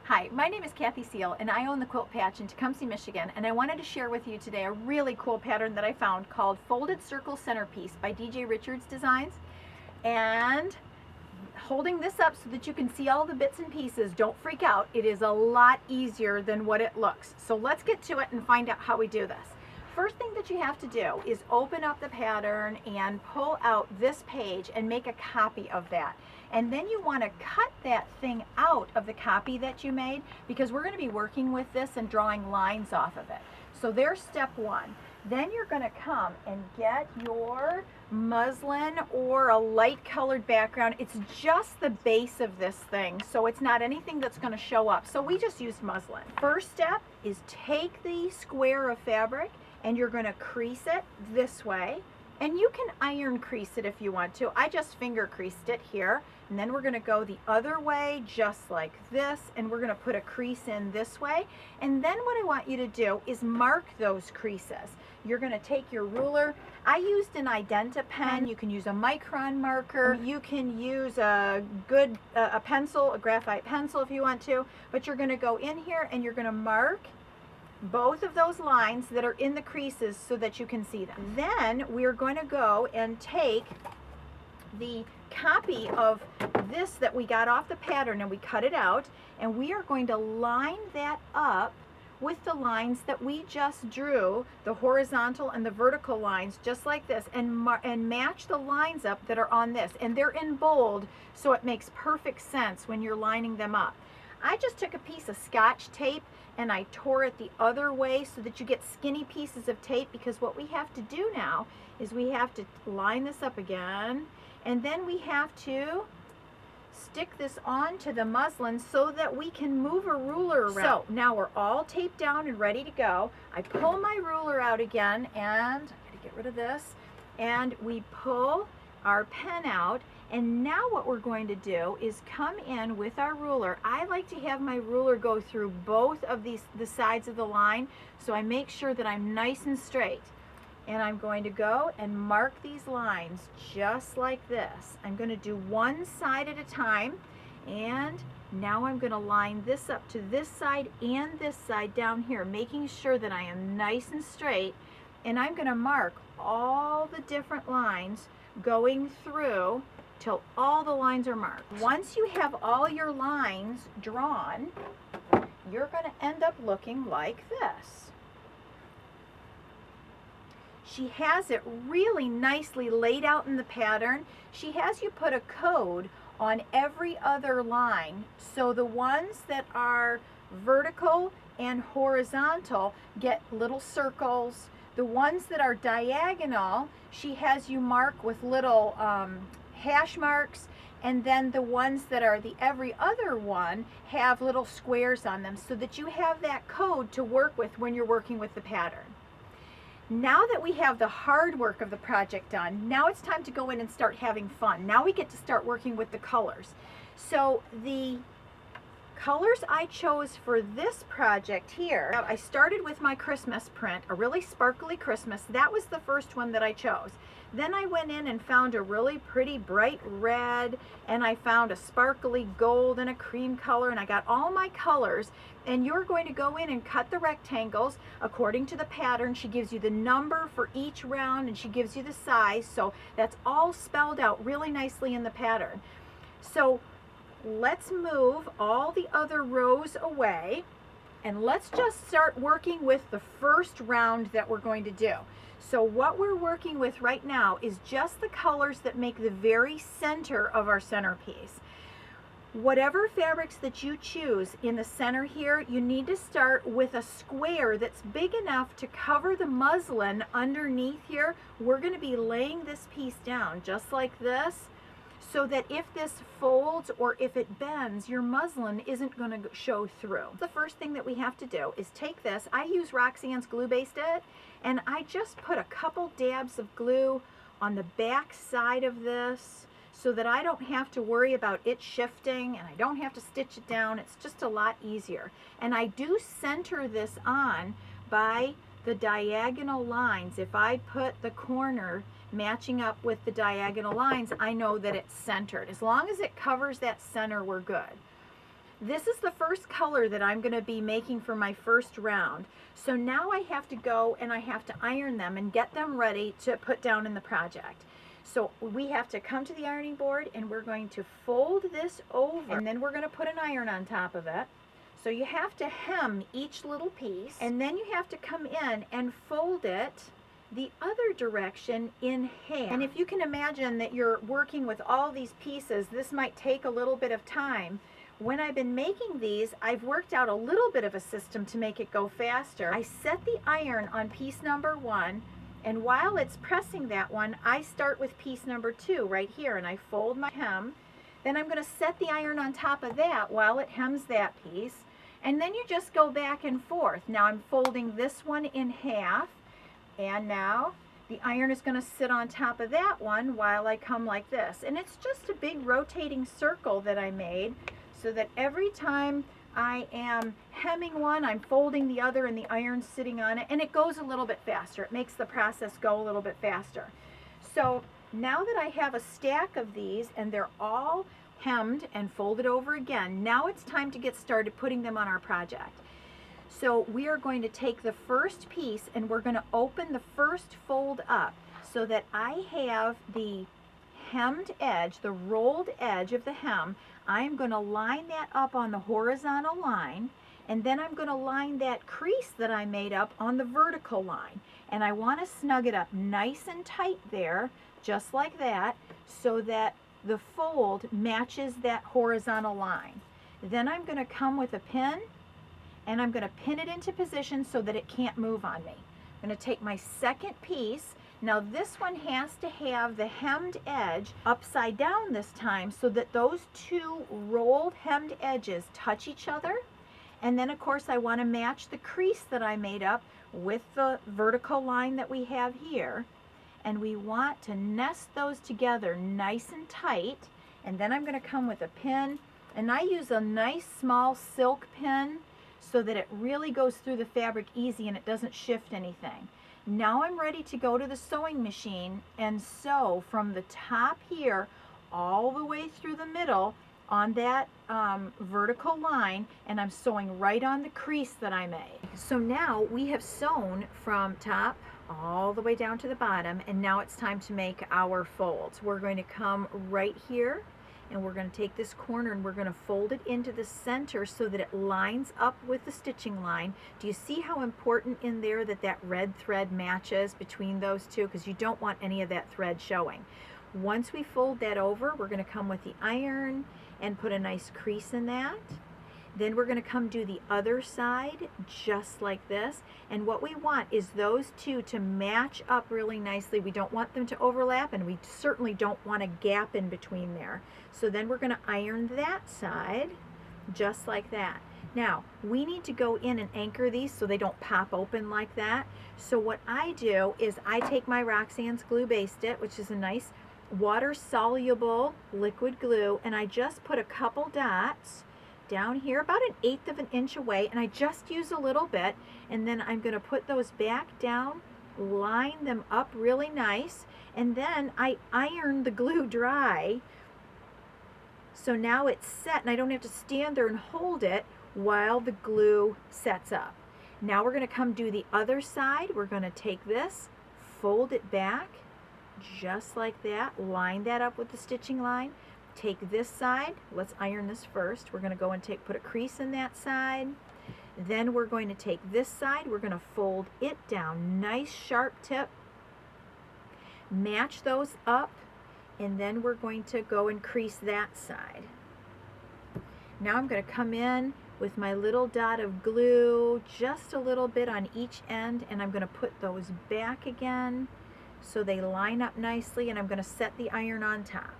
Hi, my name is Kathy Seal and I own the Quilt Patch in Tecumseh, Michigan, and I wanted to share with you today a really cool pattern that I found called Folded Circle Centerpiece by DJ Richards Designs. And holding this up so that you can see all the bits and pieces, don't freak out, it is a lot easier than what it looks. So let's get to it and find out how we do this. First thing that you have to do is open up the pattern and pull out this page and make a copy of that. And then you want to cut that thing out of the copy that you made, because we're going to be working with this and drawing lines off of it. So there's step one. Then you're going to come and get your muslin or a light colored background. It's just the base of this thing, so it's not anything that's going to show up. So we just used muslin. First step is take the square of fabric and you're going to crease it this way. And you can iron crease it if you want to. I just finger creased it here. And then we're going to go the other way just like this, and we're going to put a crease in this way. And then what I want you to do is mark those creases. You're going to take your ruler. I used an Identa pen. You can use a micron marker. You can use a good a pencil, a graphite pencil if you want to. But you're going to go in here and you're going to mark both of those lines that are in the creases so that you can see them. Then we're going to go and take the copy of this that we got off the pattern and we cut it out, and we are going to line that up with the lines that we just drew, the horizontal and the vertical lines, just like this, and match the lines up that are on this. And they're in bold, so it makes perfect sense when you're lining them up. I just took a piece of Scotch tape and I tore it the other way so that you get skinny pieces of tape, because what we have to do now is we have to line this up again, and then we have to stick this onto the muslin so that we can move a ruler around. So now we're all taped down and ready to go. I pull my ruler out again, and I gotta get rid of this, and we pull our pen out. And now what we're going to do is come in with our ruler. I like to have my ruler go through both of the sides of the line, so I make sure that I'm nice and straight. And I'm going to go and mark these lines just like this. I'm going to do one side at a time, and now I'm going to line this up to this side and this side down here, making sure that I am nice and straight. And I'm going to mark all the different lines going through till all the lines are marked. Once you have all your lines drawn, you're going to end up looking like this. She has it really nicely laid out in the pattern. She has you put a code on every other line, so the ones that are vertical and horizontal get little circles. The ones that are diagonal, she has you mark with little hash marks, and then the ones that are the every other one have little squares on them, so that you have that code to work with when you're working with the pattern. Now that we have the hard work of the project done, now it's time to go in and start having fun. Now we get to start working with the colors. So the colors I chose for this project here, I started with my Christmas print, a really sparkly Christmas. That was the first one that I chose. Then I went in and found a really pretty bright red, and I found a sparkly gold and a cream color, and I got all my colors. And you're going to go in and cut the rectangles according to the pattern. She gives you the number for each round, and she gives you the size, so that's all spelled out really nicely in the pattern. So let's move all the other rows away, and let's just start working with the first round that we're going to do. So what we're working with right now is just the colors that make the very center of our centerpiece. Whatever fabrics that you choose in the center here, you need to start with a square that's big enough to cover the muslin underneath here. We're going to be laying this piece down just like this, so that if this folds or if it bends, your muslin isn't going to show through. The first thing that we have to do is take this. I use Roxanne's glue Baste-It, and I just put a couple dabs of glue on the back side of this so that I don't have to worry about it shifting, and I don't have to stitch it down. It's just a lot easier. And I do center this on by the diagonal lines. If I put the corner matching up with the diagonal lines, I know that it's centered. As long as it covers that center, we're good. This is the first color that I'm going to be making for my first round. So now I have to go and I have to iron them and get them ready to put down in the project. So we have to come to the ironing board and we're going to fold this over and then we're going to put an iron on top of it. So you have to hem each little piece and then you have to come in and fold it the other direction in half. And if you can imagine that you're working with all these pieces, this might take a little bit of time. When I've been making these, I've worked out a little bit of a system to make it go faster. I set the iron on piece number 1, and while it's pressing that one, I start with piece number 2 right here, and I fold my hem. Then I'm going to set the iron on top of that while it hems that piece, and then you just go back and forth. Now I'm folding this one in half, and now the iron is going to sit on top of that one while I come like this. And it's just a big rotating circle that I made, so that every time I am hemming one, I'm folding the other and the iron's sitting on it, and it goes a little bit faster. It makes the process go a little bit faster. So now that I have a stack of these and they're all hemmed and folded over again, now it's time to get started putting them on our project. So we are going to take the first piece and we're going to open the first fold up so that I have the hemmed edge, the rolled edge of the hem. I'm going to line that up on the horizontal line, and then I'm going to line that crease that I made up on the vertical line. And I want to snug it up nice and tight there, just like that, so that the fold matches that horizontal line. Then I'm going to come with a pin, and I'm going to pin it into position so that it can't move on me. I'm going to take my second piece. Now this one has to have the hemmed edge upside down this time so that those two rolled hemmed edges touch each other. And then of course I want to match the crease that I made up with the vertical line that we have here. And we want to nest those together nice and tight. And then I'm going to come with a pin, and I use a nice small silk pin so that it really goes through the fabric easy and it doesn't shift anything. Now I'm ready to go to the sewing machine and sew from the top here all the way through the middle on that vertical line, and I'm sewing right on the crease that I made. So now we have sewn from top all the way down to the bottom, and now it's time to make our folds. We're going to come right here and we're going to take this corner and we're going to fold it into the center so that it lines up with the stitching line. Do you see how important in there that that red thread matches between those two? Because you don't want any of that thread showing. Once we fold that over, we're going to come with the iron and put a nice crease in that. Then we're going to come do the other side just like this. And what we want is those two to match up really nicely. We don't want them to overlap, and we certainly don't want a gap in between there. So then we're going to iron that side just like that. Now, we need to go in and anchor these so they don't pop open like that. So what I do is I take my Roxanne's glue Baste-It, which is a nice water-soluble liquid glue, and I just put a couple dots down here about 1/8 of an inch away, and I just use a little bit, and then I'm going to put those back down, line them up really nice, and then I iron the glue dry. So now it's set and I don't have to stand there and hold it while the glue sets up. Now we're going to come do the other side. We're going to take this, fold it back just like that, line that up with the stitching line. Take this side, let's iron this first. We're going to go and put a crease in that side. Then we're going to take this side, we're going to fold it down, nice sharp tip, match those up, and then we're going to go and crease that side. Now I'm going to come in with my little dot of glue, just a little bit on each end, and I'm going to put those back again so they line up nicely, and I'm going to set the iron on top.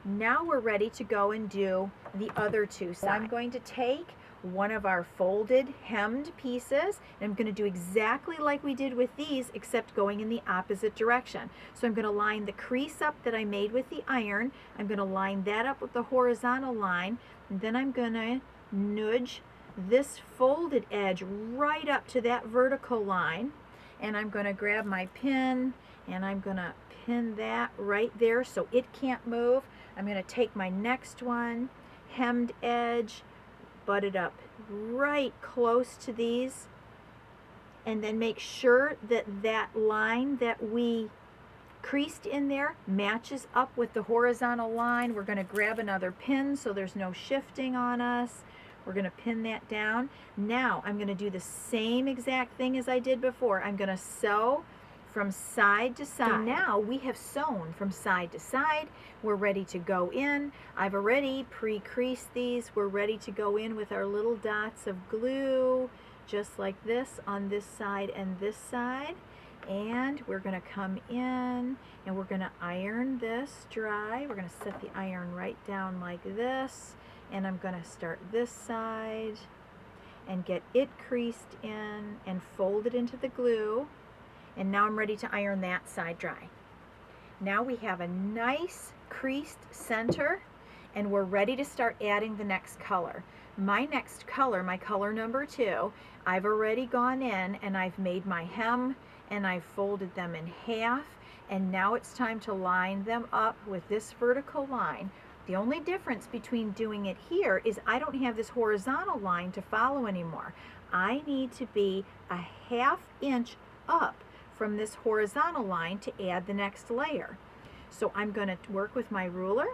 Now we're ready to go and do the other two sides. So I'm going to take one of our folded hemmed pieces, and I'm going to do exactly like we did with these, except going in the opposite direction. So I'm going to line the crease up that I made with the iron. I'm going to line that up with the horizontal line, and then I'm going to nudge this folded edge right up to that vertical line, and I'm going to grab my pin and I'm going to pin that right there so it can't move. I'm going to take my next one hemmed edge, butt it up right close to these, and then make sure that that line that we creased in there matches up with the horizontal line. We're going to grab another pin so there's no shifting on us. We're going to pin that down. Now I'm going to do the same exact thing as I did before. I'm going to sew from side to side. So now we have sewn from side to side. We're ready to go in. I've already pre-creased these. We're ready to go in with our little dots of glue, just like this on this side and this side. And we're going to come in and we're going to iron this dry. We're going to set the iron right down like this. And I'm going to start this side and get it creased in and fold it into the glue. And now I'm ready to iron that side dry. Now we have a nice creased center and we're ready to start adding the next color. My next color, my color number 2, I've already gone in and I've made my hem and I've folded them in half, and now it's time to line them up with this vertical line. The only difference between doing it here is I don't have this horizontal line to follow anymore. I need to be a ½ inch up from this horizontal line to add the next layer. So I'm going to work with my ruler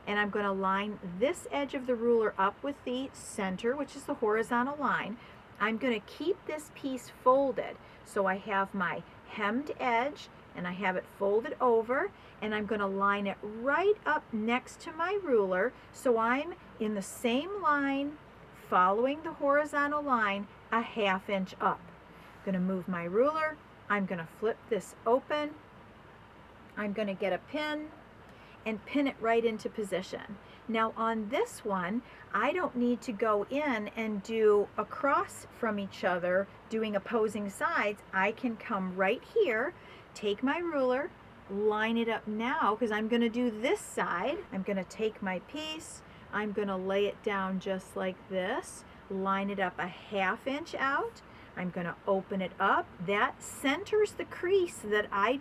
and I'm going to line this edge of the ruler up with the center, which is the horizontal line. I'm going to keep this piece folded. So I have my hemmed edge and I have it folded over, and I'm going to line it right up next to my ruler so I'm in the same line following the horizontal line a ½ inch up. I'm going to move my ruler. I'm going to flip this open. I'm going to get a pin and pin it right into position. Now on this one, I don't need to go in and do across from each other, doing opposing sides. I can come right here, take my ruler, line it up now, because I'm going to do this side. I'm going to take my piece, I'm going to lay it down just like this, line it up a ½ inch out. I'm going to open it up. That centers the crease that I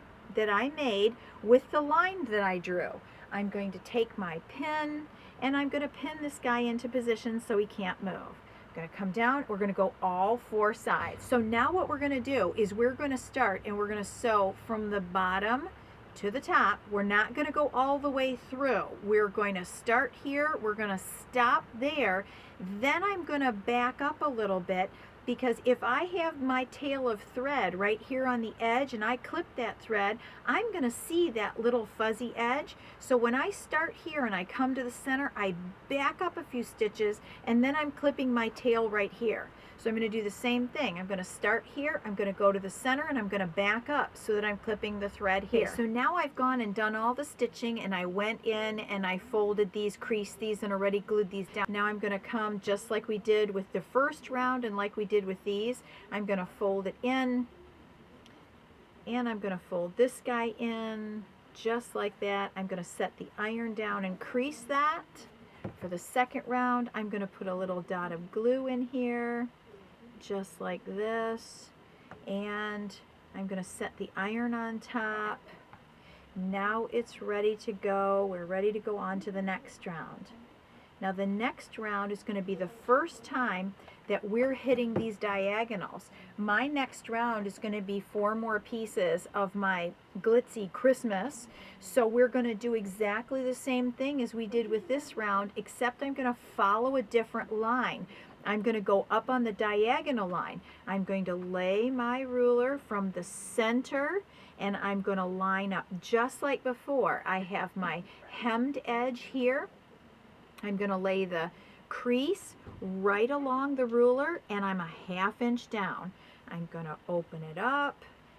made with the line that I drew. I'm going to take my pin and I'm going to pin this guy into position so he can't move. I'm going to come down. We're going to go all 4 sides. So now what we're going to do is we're going to start and we're going to sew from the bottom to the top. We're not going to go all the way through. We're going to start here. We're going to stop there. Then I'm going to back up a little bit, because if I have my tail of thread right here on the edge and I clip that thread, I'm going to see that little fuzzy edge. So when I start here and I come to the center, I back up a few stitches and then I'm clipping my tail right here. So I'm going to do the same thing. I'm going to start here, I'm going to go to the center, and I'm going to back up so that I'm clipping the thread here. Okay, so now I've gone and done all the stitching, and I went in and I folded these, creased these, and already glued these down. Now I'm going to come just like we did with the first round and like we did with these. I'm going to fold it in, and I'm going to fold this guy in just like that. I'm going to set the iron down and crease that. For the second round, I'm going to put a little dot of glue in here, just like this, and I'm going to set the iron on top. Now it's ready to go. We're ready to go on to the next round. Now the next round is going to be the first time that we're hitting these diagonals. My next round is going to be 4 more pieces of my glitzy Christmas. So we're going to do exactly the same thing as we did with this round, except I'm going to follow a different line. I'm going to go up on the diagonal line. I'm going to lay my ruler from the center and I'm going to line up just like before. I have my hemmed edge here. I'm going to lay the crease right along the ruler and I'm a ½ inch down. I'm going to open it up.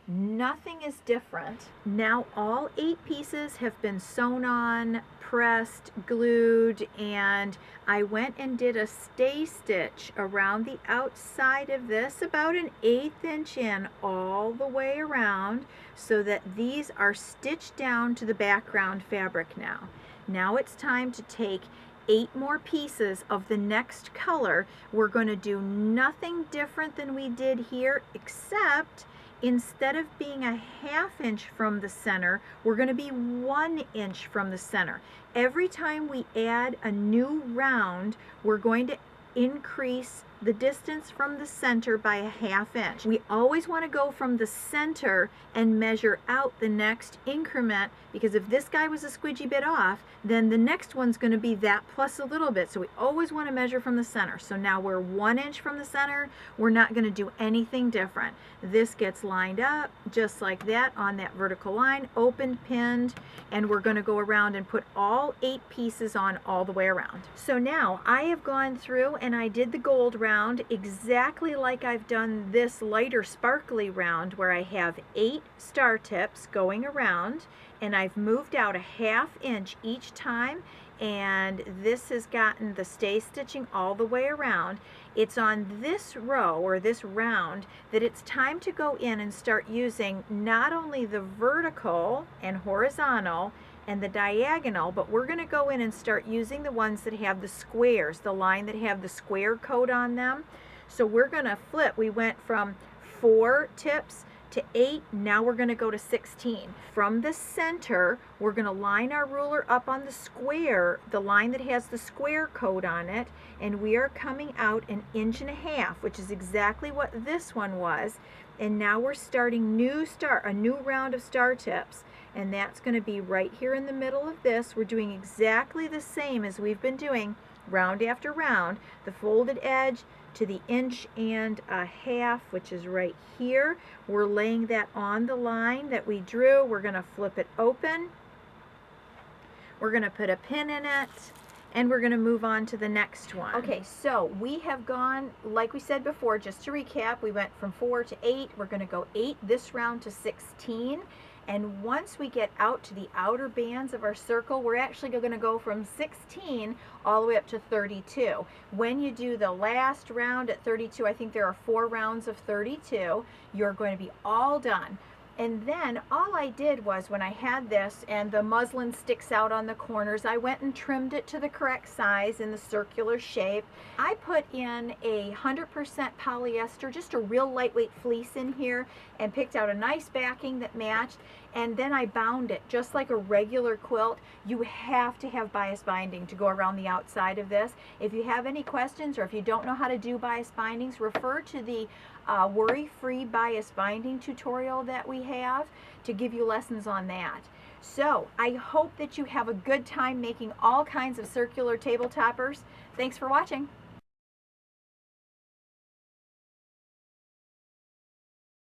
Nothing is different. Now all 8 pieces have been sewn on, pressed, glued, and I went and did a stay stitch around the outside of this, about an 1/8 inch in all the way around, so that these are stitched down to the background fabric now. Now it's time to take 8 more pieces of the next color. We're going to do nothing different than we did here, except instead of being a 1/2 inch from the center, we're going to be 1 inch from the center. Every time we add a new round, we're going to increase the distance from the center by a 1/2 inch. We always want to go from the center and measure out the next increment, because if this guy was a squidgy bit off, then the next one's going to be that plus a little bit. So we always want to measure from the center. So now we're 1 inch from the center. We're not going to do anything different. This gets lined up just like that on that vertical line, opened, pinned, and we're going to go around and put all 8 pieces on all the way around. So now I have gone through and I did the gold round exactly like I've done this lighter sparkly round, where I have 8 star tips going around, and I've moved out a 1/2 inch each time, and this has gotten the stay stitching all the way around. It's on this row or this round that it's time to go in and start using not only the vertical and horizontal and the diagonal, but we're going to go in and start using the ones that have the squares, the line that have the square code on them. So we're going to flip. We went from 4 tips to 8, now we're going to go to 16. From the center, we're going to line our ruler up on the square, the line that has the square code on it, and we are coming out 1.5 inches, which is exactly what this one was. And now we're starting a new round of star tips, and that's going to be right here in the middle of this. We're doing exactly the same as we've been doing round after round. The folded edge to the 1.5 inches, which is right here. We're laying that on the line that we drew. We're going to flip it open. We're going to put a pin in it, and we're going to move on to the next one. Okay, so we have gone, like we said before, just to recap, we went from 4 to 8. We're going to go 8 this round to 16. And once we get out to the outer bands of our circle, we're actually going to go from 16 all the way up to 32. When you do the last round at 32, I think there are 4 rounds of 32, you're going to be all done. And then all I did was, when I had this and the muslin sticks out on the corners, I went and trimmed it to the correct size in the circular shape. I put in a 100% polyester, just a real lightweight fleece in here, and picked out a nice backing that matched. And then I bound it just like a regular quilt. You have to have bias binding to go around the outside of this. If you have any questions, or if you don't know how to do bias bindings, refer to the worry-free bias binding tutorial that we have to give you lessons on that. So I hope that you have a good time making all kinds of circular table toppers. Thanks for watching.